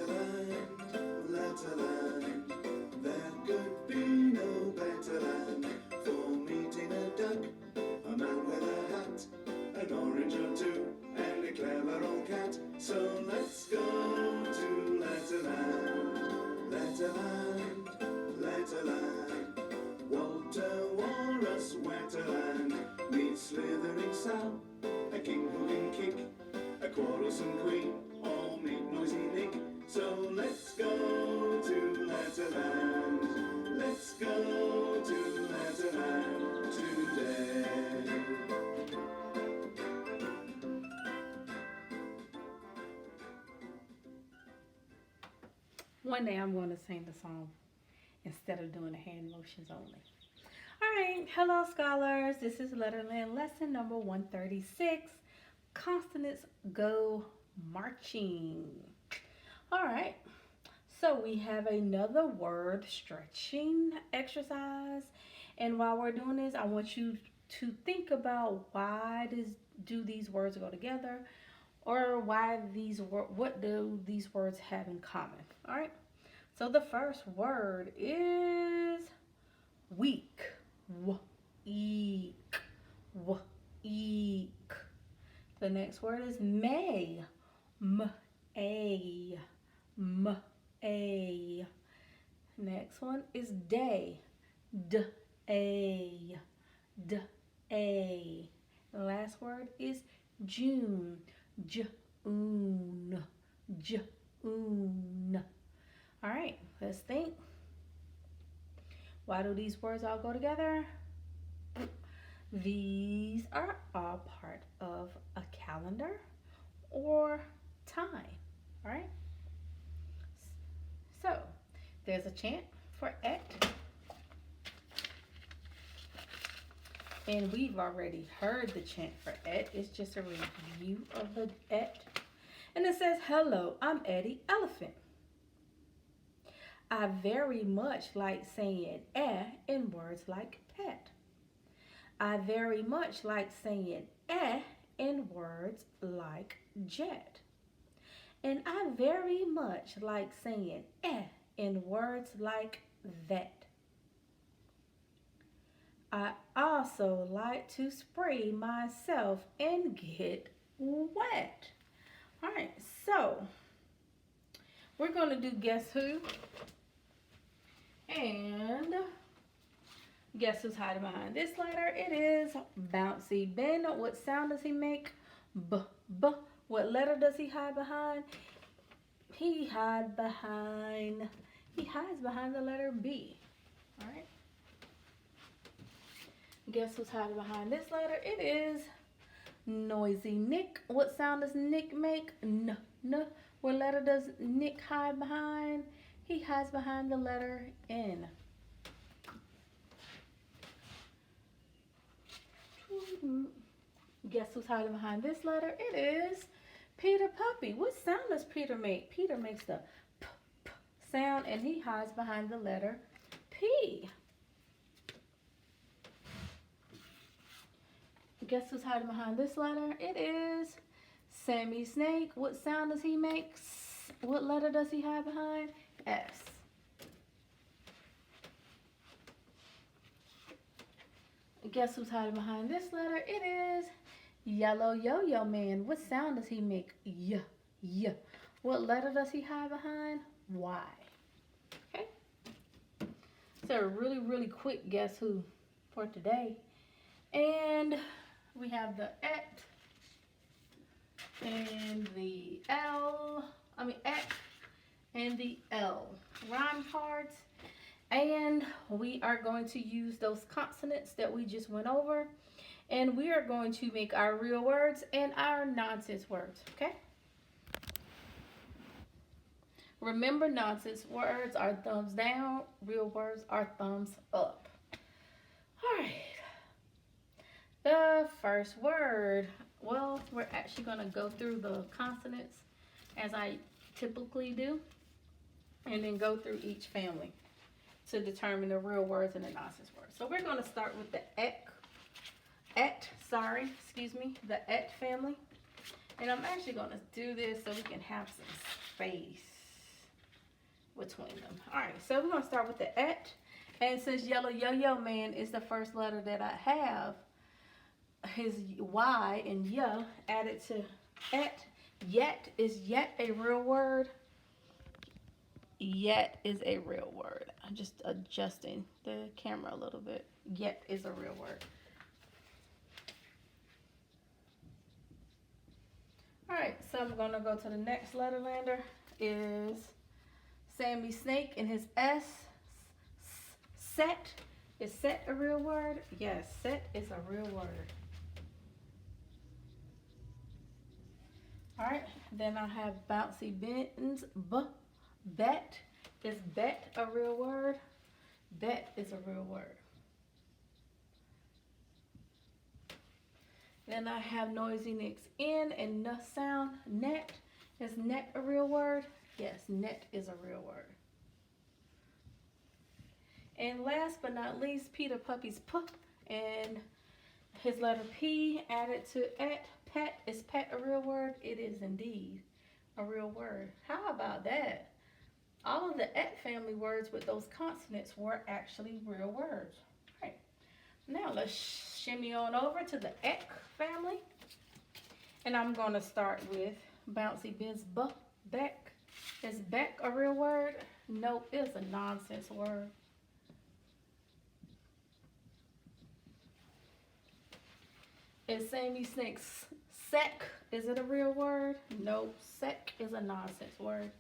Letterland, Letterland, there could be no better land for meeting a duck, a man with a hat, an orange or two, and a clever old cat. So let's go to Letterland, Letterland, Letterland. Walter Walrus Wetterland meets slithering Sam, a king who can kick, a quarrelsome queen, all meet noisy Nick. So let's go to Letterland, let's go to Letterland today. One day I'm going to sing the song instead of doing the hand motions only. All right, hello scholars. This is Letterland Lesson number 136. Consonants go marching. All right, so we have another word stretching exercise. And while we're doing this, I want you to think about do these words go together, or what do these words have in common? All right. So the first word is week. Week. Week. The next word is May. M-A. M-A. Next one is day. D-A. D-A. The last word is June. June. June. All right, let's think. Why do these words all go together? These are all part of a calendar or time, all right? So, there's a chant for et. And we've already heard the chant for et. It's just a review of the et. And it says, hello, I'm Eddie Elephant. I very much like saying eh in words like pet. I very much like saying eh in words like jet. And I very much like saying eh in words like that. I also like to spray myself and get wet. All right, so we're going to do guess who. And guess who's hiding behind this letter? It is Bouncy Ben. What sound does he make? B, b. What letter does he hide behind? He hides behind the letter B. All right. Guess who's hiding behind this letter? It is Noisy Nick. What sound does Nick make? N, n. What letter does Nick hide behind? He hides behind the letter N. Guess who's hiding behind this letter? It is Peter Puppy. What sound does Peter make? Peter makes the p, p sound, and he hides behind the letter P. Guess who's hiding behind this letter? It is Sammy Snake. What sound does he make? S. What letter does he hide behind? S. Guess who's hiding behind this letter? It is Yellow Yo-Yo Man. What sound does he make? Y, y. What letter does he hide behind? Y. Okay. So a really, really quick guess who for today. And we have the et and the et and the L rhyme parts. And we are going to use those consonants that we just went over. And we are going to make our real words and our nonsense words, okay? Remember, nonsense words are thumbs down. Real words are thumbs up. All right. The first word, well, we're actually going to go through the consonants as I typically do, and then go through each family to determine the real words and the nonsense words. So we're going to start with the the et family. And I'm actually going to do this so we can have some space. between them. All right, so we're gonna start with the et, and since Yellow Yo-Yo Man is the first letter that I have, his Y and Y added to et. Yet, is yet a real word? Yet is a real word. I'm just adjusting the camera a little bit. Yet is a real word. All right, so I'm gonna go to the next letterlander. Is Sammy Snake and his S. Set. Is set a real word? Yes, set is a real word. All right, then I have Bouncy Ben's bet. Is bet a real word? Bet is a real word. Then I have Noisy Nick's N and N sound. Net. Is net a real word? Yes, net is a real word. And last but not least, Peter Puppy's P and his letter P added to et. Pet. Is pet a real word? It is indeed a real word. How about that? All of the et family words with those consonants were actually real words. All right. Now let's shimmy on over to the ek family. And I'm going to start with Bouncy Ben's beck. Is beck a real word? Nope, it's a nonsense word. Is Sammy Snake's sec? Is it a real word? Nope, sec is a nonsense word.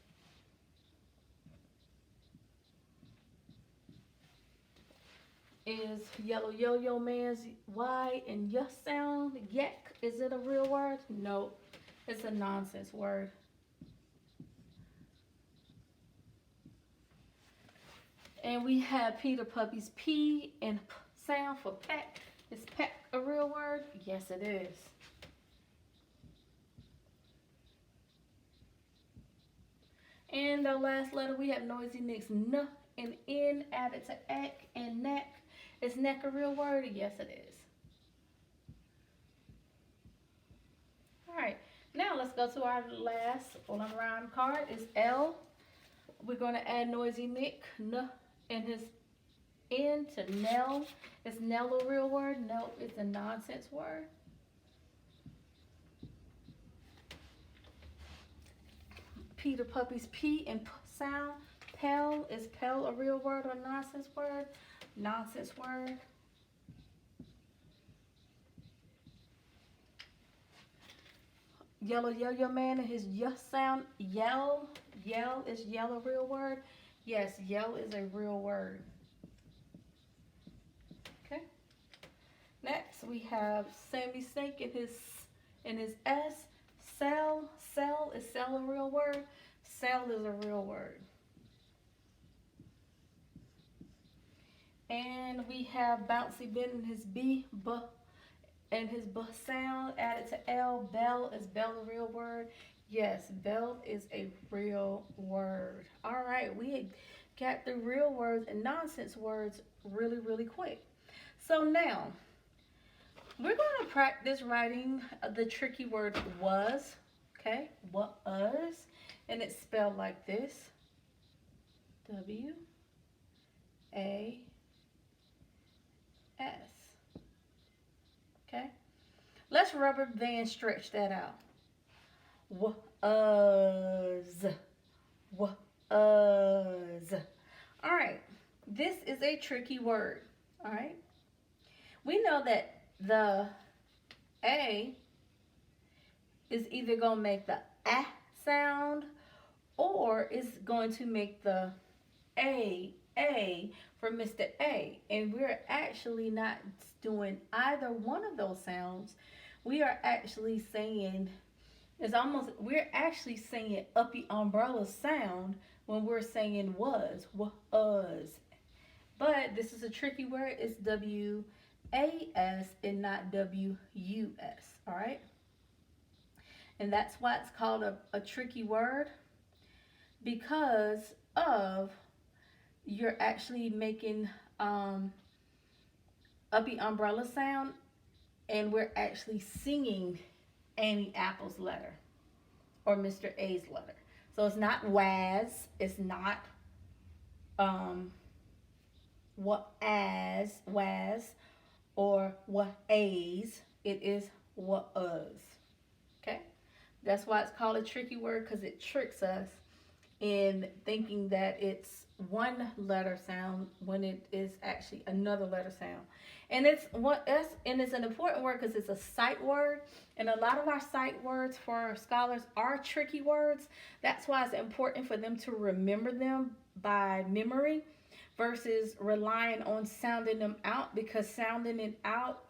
Is Yellow Yo-Yo Man's Y and Y sound? Yek, is it a real word? Nope, it's a nonsense word. And we have Peter Puppy's P and P sound for peck. Is peck a real word? Yes, it is. And the last letter, we have Noisy Nick's N and N added to ek and neck. Is neck a real word? Yes, it is. All right, now let's go to our last one-round card. Is L. We're going to add Noisy Nick, N, and his N to Nell. Is Nell a real word? No, it's a nonsense word. Peter Puppy's P and P sound. Pell. Is pell a real word or nonsense word? Nonsense word. Yellow Yo-Yo Man and his Y sound. Yell. Yell. Is yell a real word? Yes, yell is a real word. Okay. Next we have Sammy Snake and his S. Sell. Sell. Is sell a real word? Sell is a real word. And we have Bouncy Ben and his B and his B sound added to L. Bell. Is bell a real word? Yes, bell is a real word. All right, we got the real words and nonsense words really, really quick. So now, we're going to practice writing the tricky word was. Okay, was. And it's spelled like this. W-A-S. Okay, let's rubber band stretch that out. Was. Was. All right, this is a tricky word. All right, we know that the A is either going to make the A sound or is going to make the A for Mr. A. And we're actually not doing either one of those sounds. We are actually saying, we're actually saying uppy umbrella sound when we're saying was. But this is a tricky word. It's W-A-S and not W-U-S. All right? And that's why it's called a tricky word, because of you're actually making uppy umbrella sound, and we're actually singing Annie Apple's letter or Mr. A's letter. So it's not was, it's not um, what as, was, or what a's. It is what us. Okay? That's why it's called a tricky word, because it tricks us in thinking that it's one letter sound when it is actually another letter sound. And it's an important word because it's a sight word, and a lot of our sight words for scholars are tricky words. That's why it's important for them to remember them by memory versus relying on sounding them out, because sounding it out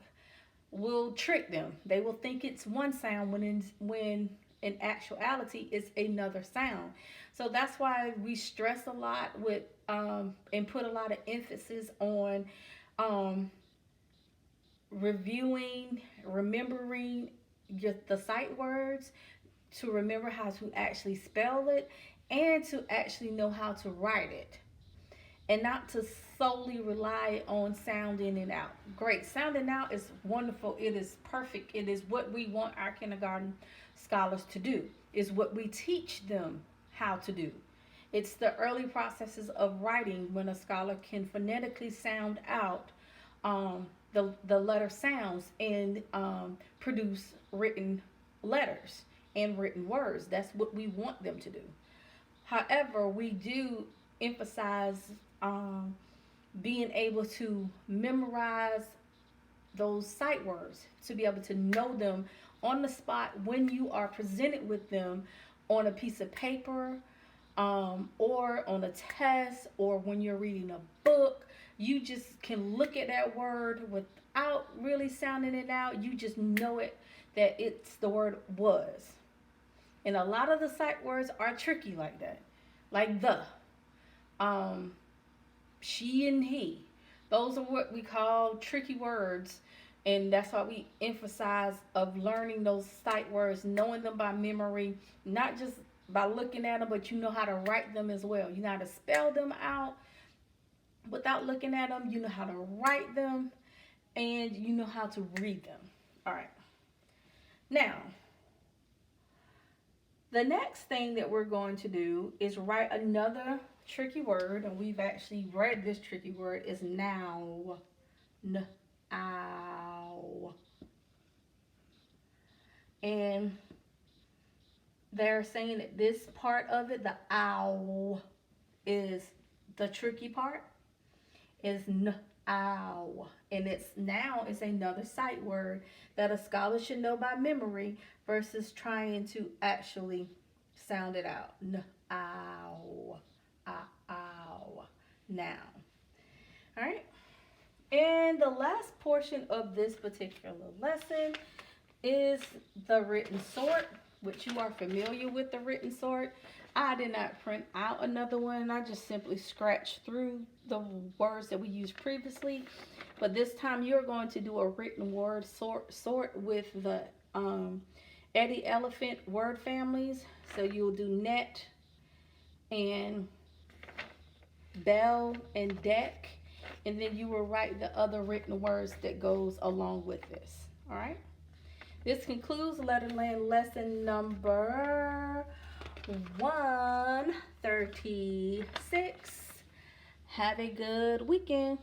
will trick them. They will think it's one sound when in actuality it's another sound. So that's why we stress a lot with and put a lot of emphasis on um, reviewing, remembering the sight words, to remember how to actually spell it, and to actually know how to write it, and not to solely rely on sounding it out. Great. Sounding out is wonderful. It is perfect. It is what we want our kindergarten scholars to do, is what we teach them how to do. It's the early processes of writing when a scholar can phonetically sound out the letter sounds and produce written letters and written words. That's what we want them to do. However, we do emphasize um, being able to memorize those sight words, to be able to know them on the spot when you are presented with them on a piece of paper, or on a test, or when you're reading a book. You just can look at that word without really sounding it out. You just know it, that it's the word was. And a lot of the sight words are tricky like that, like the, um, she and he. Those are what we call tricky words, and that's why we emphasize of learning those sight words, knowing them by memory, not just by looking at them, but you know how to write them as well. You know how to spell them out without looking at them. You know how to write them, and you know how to read them. All right. Now, the next thing that we're going to do is write another tricky word, and we've actually read this tricky word, is now. Ow. And they're saying that this part of it, the ow, is the tricky part, is ow. And it's now is another sight word that a scholar should know by memory versus trying to actually sound it out. Ow. Ow. Now. All right. And the last portion of this particular lesson is the written sort, which you are familiar with the written sort. I did not print out another one. I just simply scratched through the words that we used previously. But this time you're going to do a written word sort with the Eddie Elephant word families. So you'll do net and bell and deck. And then you will write the other written words that goes along with this. All right. This concludes Letterland lesson number 136. Have a good weekend.